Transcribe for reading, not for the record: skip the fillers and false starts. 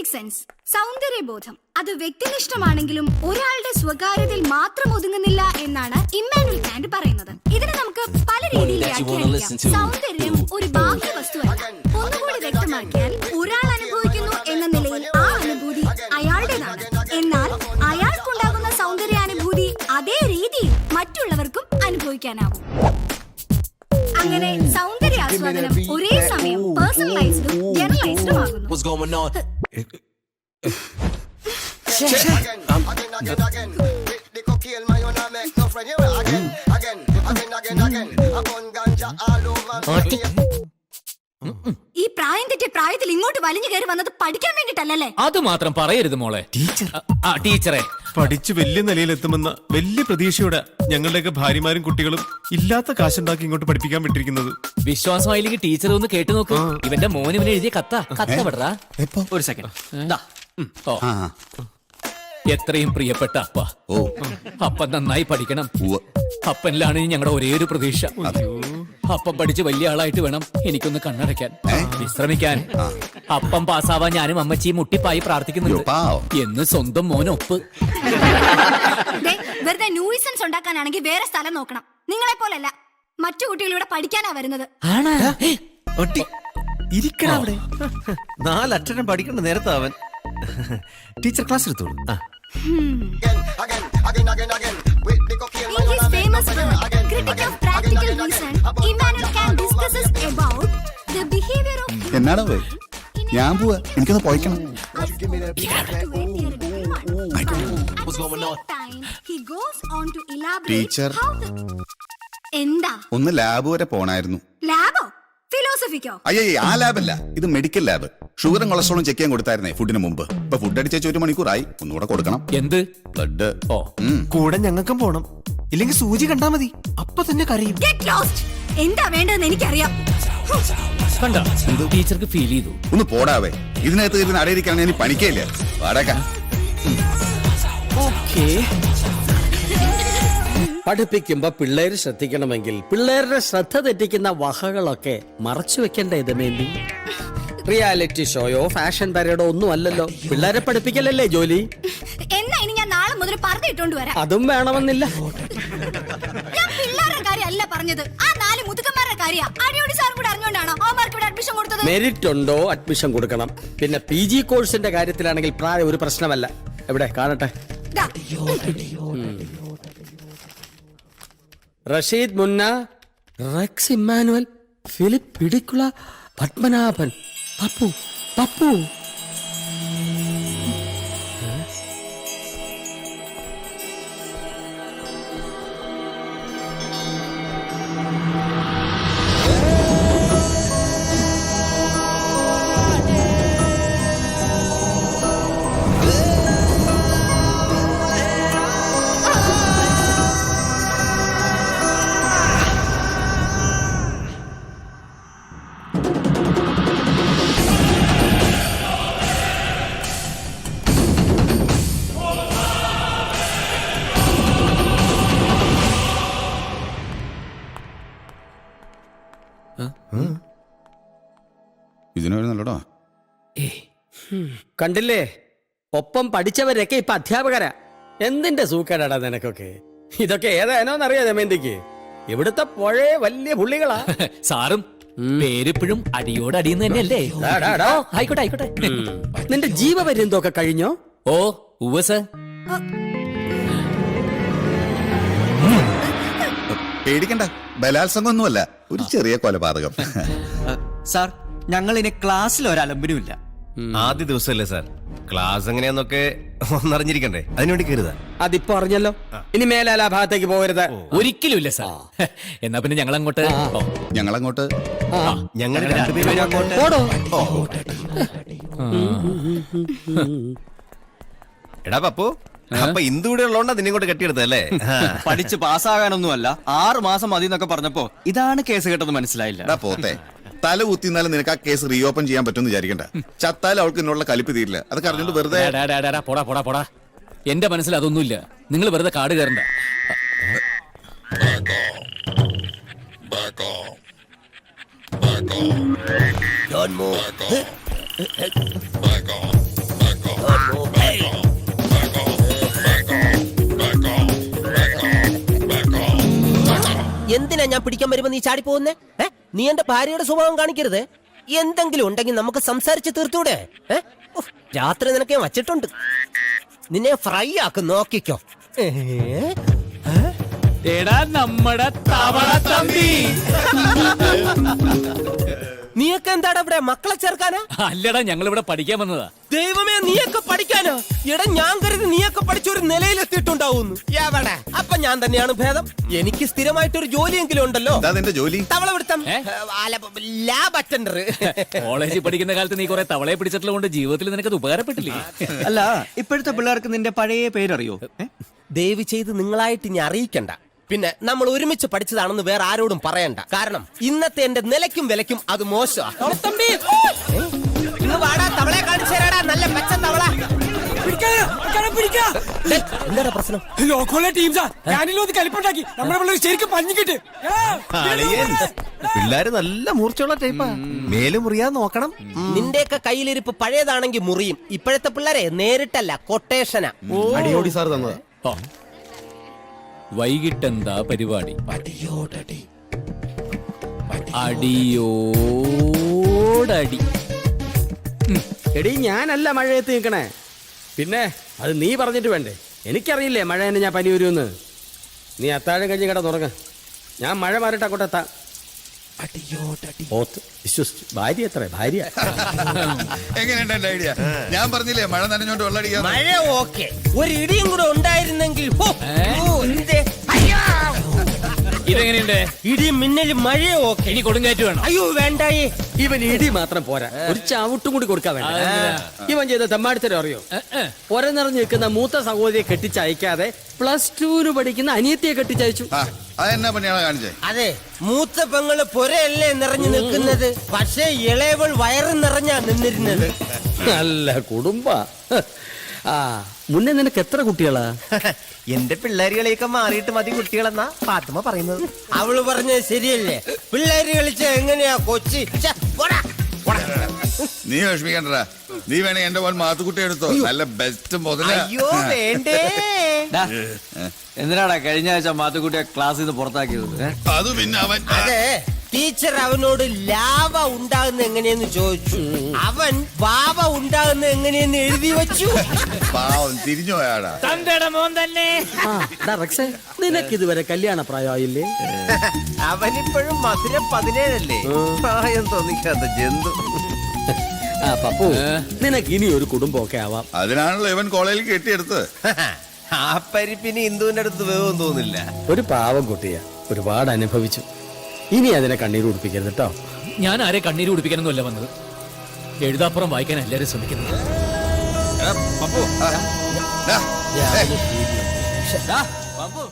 Aesthetic sense, സൗന്ദര്യബോധം, അത് വ്യക്തിനിഷ്ഠമാണെങ്കിലും ഒരാളുടെ സ്വകാര്യതയിൽ മാത്രം ഒതുങ്ങുന്നില്ല എന്നാണ് ഇമ്മാനുവൽ കാന്റ് പറയുന്നത്. ഇതിനെ നമുക്ക് പല രീതിയിൽ വ്യാഖ്യാനിക്കാം. സൗന്ദര്യം ഒരു ബാഹ്യ വസ്തുവല്ല. ഒന്നുകൂടി വ്യക്തമാക്കിയാൽ, ഒരാൾ അനുഭവിക്കുന്നു എന്ന നിലയിൽ ആ അനുഭൂതി അയാളുടേതാണ്. എന്നാൽ അയാൾക്കുണ്ടാകുന്ന സൗന്ദര്യാനുഭൂതി അതേ രീതിയിൽ മറ്റുള്ളവർക്കും അനുഭവിക്കാനാവും. അങ്ങനെ സൗന്ദര്യാസ്വാദനം ഒരേ സമയം പേഴ്സണലൈസ്ഡും ജനറലൈസ്ഡും ആകുന്നു. ഈ പ്രായം തെറ്റിയ പ്രായത്തിൽ ഇങ്ങോട്ട് വലിഞ്ഞു കയറി വന്നത് പഠിക്കാൻ വേണ്ടിട്ടല്ലേ? അത് മാത്രം പറയരുത് മോളെ. ടീച്ചറെ, പഠിച്ചു വലിയ നിലയിലെത്തുമെന്ന വലിയ പ്രതീക്ഷയോടെ ഞങ്ങളുടെയൊക്കെ ഭാര്യമാരും കുട്ടികളും ഇല്ലാത്ത കാശുണ്ടാക്കി ഇങ്ങോട്ട് പഠിപ്പിക്കാൻ വിട്ടിരിക്കുന്നത്. വിശ്വാസമായില്ലെങ്കിൽ ടീച്ചർ ഒന്ന് കേട്ടു നോക്ക്. ഇവന്റെ മോന് ഇവനെ എഴുതിയ കത്ത വിടറാ. ഒരു സെക്കൻഡ്. എത്രയും പ്രിയപ്പെട്ട അപ്പ, അപ്പൻ നന്നായി പഠിക്കണം. അപ്പനിലാണ് ഞങ്ങളുടെ ഒരേ ഒരു പ്രതീക്ഷ. അപ്പം പഠിച്ച് വലിയ ആളായിട്ട് വേണം എനിക്കൊന്ന് കണ്ണടയ്ക്കാൻ, വിശ്രമിക്കാൻ. അപ്പം പാസ്സാവാൻ ഞാനും അമ്മച്ചിയും മുട്ടിപ്പായി പ്രാർത്ഥിക്കുന്നുണ്ട് എന്ന് സ്വന്തം മോനൊപ്പ്. വെറുതെ ന്യൂസൻസ് ഉണ്ടാക്കാനാണെങ്കിൽ വേറെ സ്ഥലം നോക്കണം. നിങ്ങളെ പോലല്ല, മറ്റു കുട്ടികളിവിടെ പഠിക്കാനാ വരുന്നത്. ഇരിക്കണവിടെ 4 അക്ഷരം പഠിക്കേണ്ട നേരത്തെ അവൻ ടീച്ചർ ക്ലാസ് എടുത്തോളൂ. In his famous work, Critic of Practical Reason, Immanuel Kant discusses about the behavior of എന്നാടാ പോയി? ഞാൻ പോവാ, എനിക്കൊന്ന് പോയിക്കണം. ടീച്ചർ, എന്താ? ഒന്ന് ലാബ് വരെ പോണായിരുന്നു. ലാബോ? ഫിലോസഫിക്കോ? അയ്യേ, ആ ലാബല്ല, ഇത് മെഡിക്കൽ ലാബ്. ഷുഗറും കൊളസ്ട്രോളും ചെക്ക് ചെയ്യാൻ കൊടുത്തായിരുന്നേ ഫുഡിന് മുമ്പ്. ഇപ്പൊ ഫുഡ് അടിച്ചു 1 മണിക്കൂറായി, ഒന്നുകൂടെ കൊടുക്കണം. എന്ത്? ബ്ലഡ്. കൂടെ ഞങ്ങൾക്കും പോണം, ഇല്ലെങ്കിൽ സൂചി കണ്ടാ മതി, അപ്പൊ തന്നെ കരയും. എന്താ വേണ്ടതെന്ന് എനിക്കറിയാം. ടീച്ചർക്ക് ഫീൽ ചെയ്തു. ഒന്ന് പോടാവേ, ഇതിനകത്ത് ഇരുന്ന് അടയിരിക്കാൻ ഞാൻ പണിക്കയില്ല. വാടക പഠിപ്പിക്കുമ്പോ പിള്ളേര് ശ്രദ്ധിക്കണമെങ്കിൽ പിള്ളേരുടെ ശ്രദ്ധ തെറ്റിക്കുന്ന വകകളൊക്കെ മറച്ചു വെക്കേണ്ട ഇതമേന്തി. റിയാലിറ്റി ഷോയോ ഫാഷൻ പരേഡോ ഒന്നും അല്ലല്ലോ, പിള്ളേരെ പഠിപ്പിക്കലല്ലേ ജോലി. എന്നാ ഇനി ഞാൻ നാളെ മുതൽ പറഞ്ഞിട്ടോണ്ട് വരാം. അതും വേണമെന്നില്ല. ഞാൻ പിള്ളേരുടെ കാര്യമല്ല പറഞ്ഞത്, ആ 4 മുതുക്കന്മാരുടെ കാര്യ. അടിയോടി സാർ കൂടെ അറിഞ്ഞോണ്ടാണോ അവർക്ക് ഇവിടെ അഡ്മിഷൻ കൊടുത്തത്? മെറിറ്റ് ഉണ്ടോ അഡ്മിഷൻ കൊടുക്കണം. പിന്നെ PG കോഴ്സിന്റെ കാര്യത്തിലാണെങ്കിൽ പ്രായം ഒരു പ്രശ്നമല്ല. എവിടെ കാണട്ടെ? റഷീദ് മുന്ന, റെക്സ് ഇമ്മാനുവൽ, ഫിലിപ്പ് പിടിക്കുള, പത്മനാഭൻ, പപ്പു. ഇതിനോടോ കണ്ടില്ലേ, ഒപ്പം പഠിച്ചവരൊക്കെ ഇപ്പൊ അധ്യാപകരാ. എന്തിന്റെ സൂക്കേടാടാ നിനക്കൊക്കെ? ഇതൊക്കെ ഏതാനോന്നറിയാ ദമയന്തിക്ക്. ഇവിടുത്തെ പുഴയെ വലിയ പുള്ളികളാ. സാറും പേരിപ്പോഴും അടിയോട് അടിയുന്ന തന്നെയല്ലേ? ആയിക്കോട്ടെ. നിന്റെ ജീവപര്യന്തമൊക്കെ കഴിഞ്ഞോ? ഓ ഉവ്വ് സർ. പേടിക്കണ്ട, ബലാത്സംഗമൊന്നുമല്ല, ഒരു ചെറിയ കൊലപാതകം. സാർ, ഞങ്ങൾ ഇനി ക്ലാസ്സിൽ ഒരലമ്പിനുമില്ല. ആദ്യ ദിവസമല്ലേ സാർ, ക്ലാസ് എങ്ങനെയാന്നൊക്കെ ഒന്നറിഞ്ഞിരിക്കണ്ടേ, അതിനുവേണ്ടി കരുതാ. അതിപ്പോ അറിഞ്ഞല്ലോ, ഇനി മേലാൽ ആ ഭാഗത്തേക്ക് പോകരുത്. ഒരിക്കലും ഇല്ല സാർ. എന്നാ പിന്നെ ഞങ്ങളങ്ങോട്ട് ഞങ്ങൾ രണ്ടുപേരും അങ്ങോട്ട്. എടാ പപ്പു, അപ്പൊ ഇന്ദു കൂടെ ഉള്ളതുകൊണ്ടാ നിന്നെ കൊണ്ട് കെട്ടിയെടുത്തല്ലേ? പഠിച്ച് പാസ്സാകാനൊന്നുമല്ല, 6 മാസം മതി എന്നൊക്കെ പറഞ്ഞപ്പോ ഇതാണ് കേസ് കേട്ടത് മനസ്സിലായില്ല. പോത്തെ, തല കുത്തിന്നാലും നിനക്ക് ആ കേസ് റീഓപ്പൺ ചെയ്യാൻ പറ്റുമെന്ന് വിചാരിക്കണ്ട. ചത്താലും അവൾക്ക് എന്നുള്ള കലിപ്പ് തീരില്ല. അതൊക്കെ അറിഞ്ഞിട്ട് വെറുതെ. പോടാ. എന്റെ മനസ്സിൽ അതൊന്നുമില്ല. നിങ്ങൾ വെറുതെ കാട് കയറണ്ട. എന്തിനാ ഞാൻ പിടിക്കാൻ വരുമ്പോ നീ ചാടി പോകുന്നേ? നീ എന്റെ ഭാര്യയുടെ സ്വഭാവം കാണിക്കരുത്. എന്തെങ്കിലും ഉണ്ടെങ്കിൽ നമുക്ക് സംസാരിച്ച് തീർത്തൂടെ? രാത്രി നിനക്ക് ഞാൻ വച്ചിട്ടുണ്ട്. നിന്നെ ഫ്രൈ ആക്കും, നോക്കിക്കോ. എടാ നമ്മടെ തവള തമ്പി. നീയൊക്കെ എന്താടാ ഇവിടെ, മക്കളെ ചേർക്കാനാ? അല്ലടാ ഞങ്ങൾ ഇവിടെ പഠിക്കാൻ വന്നതാ. ദൈവമേ, നീയൊക്കെ പഠിക്കാനോ? എടാ ഞാൻ കരുതി നീയൊക്കെ പഠിച്ചൊരു നിലയിലെത്തിയിട്ടുണ്ടാവുന്നു. എവിടെ? അപ്പൊ ഞാൻ തന്നെയാണ് ഭേദം. എനിക്ക് സ്ഥിരമായിട്ടൊരു ജോലിയെങ്കിലും ഉണ്ടല്ലോ. നിന്റെ ജോലി തവളപിടുത്തം, ലാബ് അറ്റൻഡർ. കോളേജിൽ പഠിക്കുന്ന കാലത്ത് നീ കുറെ തവളയെ പിടിച്ചിട്ടുള്ളത് കൊണ്ട് ജീവിതത്തിൽ നിനക്കത് ഉപകാരപ്പെട്ടില്ലേ? അല്ല, ഇപ്പോഴത്തെ പിള്ളേർക്ക് നിന്റെ പഴയ പേരറിയോ? ദയവ് ചെയ്ത് നിങ്ങളായിട്ട് ഇനി അറിയിക്കണ്ട. പിന്നെ നമ്മൾ ഒരുമിച്ച് പഠിച്ചതാണെന്ന് വേറെ ആരോടും പറയണ്ട. കാരണം ഇന്നത്തെ എന്റെ നിലയ്ക്കും വിലയ്ക്കും അത് മോശമാണ്. തവളെ കാണിച്ചു തരാടാ, നല്ല പച്ച തവള. എന്താടാ പ്രശ്നം? പിള്ളേര് നല്ല മൂർച്ചയുള്ള ടൈപ്പാ. മേല് മുറിയാൻ നോക്കണം. നിന്റെയൊക്കെ കയ്യിലിരിപ്പ് പഴയതാണെങ്കിൽ മുറിയും. ഇപ്പോഴത്തെ പിള്ളേരെ നേരിട്ടല്ല, കൊട്ടേഷനാ. അടിയോടി സാർ തന്നത്. വൈകിട്ടെന്താ പരിപാടി? അടിയോടടി. എടീ, ഞാനല്ല മഴയത്ത് നിൽക്കണേ. പിന്നെ അത് നീ പറഞ്ഞിട്ട് വേണ്ടേ? എനിക്കറിയില്ലേ മഴ എന്നെ ഞാൻ പനി വരുമെന്ന്. നീ അത്താഴം കഴിഞ്ഞ് കിടന്നുറങ്ങ. ഞാൻ മഴ മാറിട്ട് അങ്ങോട്ടെത്താം. വിശ്വസിച്ചു. ഭാര്യ എത്ര? ഭാര്യ എങ്ങനെയുണ്ട് എന്റെ ഐഡിയ? ഞാൻ പറഞ്ഞില്ലേ മഴ നനഞ്ഞോണ്ട് വെള്ളടിക്കാൻ. മഴ ഓക്കെ, ഒരു ഇടിയും കൂടെ ഉണ്ടായിരുന്നെങ്കിൽ. ഇതെങ്ങനെയുണ്ട്? ഇടിയും മിന്നലും മഴയോ ഓക്കെ. ഇനി കൊടുങ്കാറ്റ് വേണം. അയ്യോ വേണ്ടായേ. ഇവൻ ഇടി മാത്രം പോരാ, ഒരു ചവിട്ടും കൂടി കൊടുക്കാൻ വേണ്ട. ഇവൻ ചെയ്ത തെമ്മാടിത്തരം അറിയോ? ഒരനിറഞ്ഞു നിൽക്കുന്ന മൂത്ത സഹോദരിയെ കെട്ടിച്ചയക്കാതെ +2 പഠിക്കുന്ന അനിയത്തിയെ കെട്ടിച്ചയച്ചു. അതെന്നാ പണിയാണ് കാണിച്ചേ? അതെ, മൂത്ത പെങ്ങള് പൊരയല്ലേ നിറഞ്ഞു നിൽക്കുന്നത്, പക്ഷേ ഇളയവൾ വയറ് നിറഞ്ഞാ നിന്നിരുന്നത്. നല്ല കുടുംബ. ആ, മുന്നേ നിനക്ക് എത്ര കുട്ടികളാ? എന്റെ പിള്ളേരുകളെയൊക്കെ മാറിയിട്ട് മതി കുട്ടികളെന്നാ ഫാത്തിമ പറയുന്നത്. അവള് പറഞ്ഞത് ശരിയല്ലേ? പിള്ളേര് കളിച്ച എങ്ങനെയാ കൊച്ചി? നീ വിഷമിക്കണ്ടടാ. നീ വേണേ എന്റെ മോൻ മാത്തുക്കുട്ടി എടുത്തോ, നല്ല ബെസ്റ്റ് മുതല. അയ്യോ വേണ്ടേ. എന്തിനാടാ കഴിഞ്ഞ ആഴ്ച മാത്തുക്കുട്ടിയെ ക്ലാസ്സിൽ നിന്ന് പുറത്താക്കിയത്? അത് പിന്നെ അവൻ അതെ, ടീച്ചർ അവനോട് ലാവ ഉണ്ടാകുന്ന എങ്ങനെയെന്ന് ചോദിച്ചു. അവൻ വാവ ഉണ്ടാകുന്ന എങ്ങനെയെന്ന് എഴുതി വെച്ചു. പാവം തിരിഞ്ഞു പോയാടാ. മോൻ തന്നെ. നിനക്ക് ഇതുവരെ കല്യാണ പ്രായമായില്ലേ? അവനിപ്പോഴും മധുരം 17 പ്രായം തോന്നിക്കാത്ത ജന്തു. ആ പപ്പു, നിനക്ക് ഇനി ഒരു കുടുംബമൊക്കെ ആവാം. അതിനാണല്ലോ ഇവൻ കോളേജിൽ കെട്ടിയെടുത്തത്. ആ പരിപ്പിന് ഇന്ദുവിന്റെ അടുത്ത് വേവും തോന്നില്ല. ഒരു പാവം കുട്ടിയാ, ഒരുപാട് അനുഭവിച്ചു. ഇനി അതിനെ കണ്ണീര് കുടിപ്പിക്കരുത് കേട്ടോ. ഞാൻ ആരെ കണ്ണീര് കുടിപ്പിക്കാനൊന്നുമല്ല വന്നത്. എഴുതാപ്പുറം വായിക്കാൻ എല്ലാരും ശ്രമിക്കുന്നത്. പപ്പു പപ്പു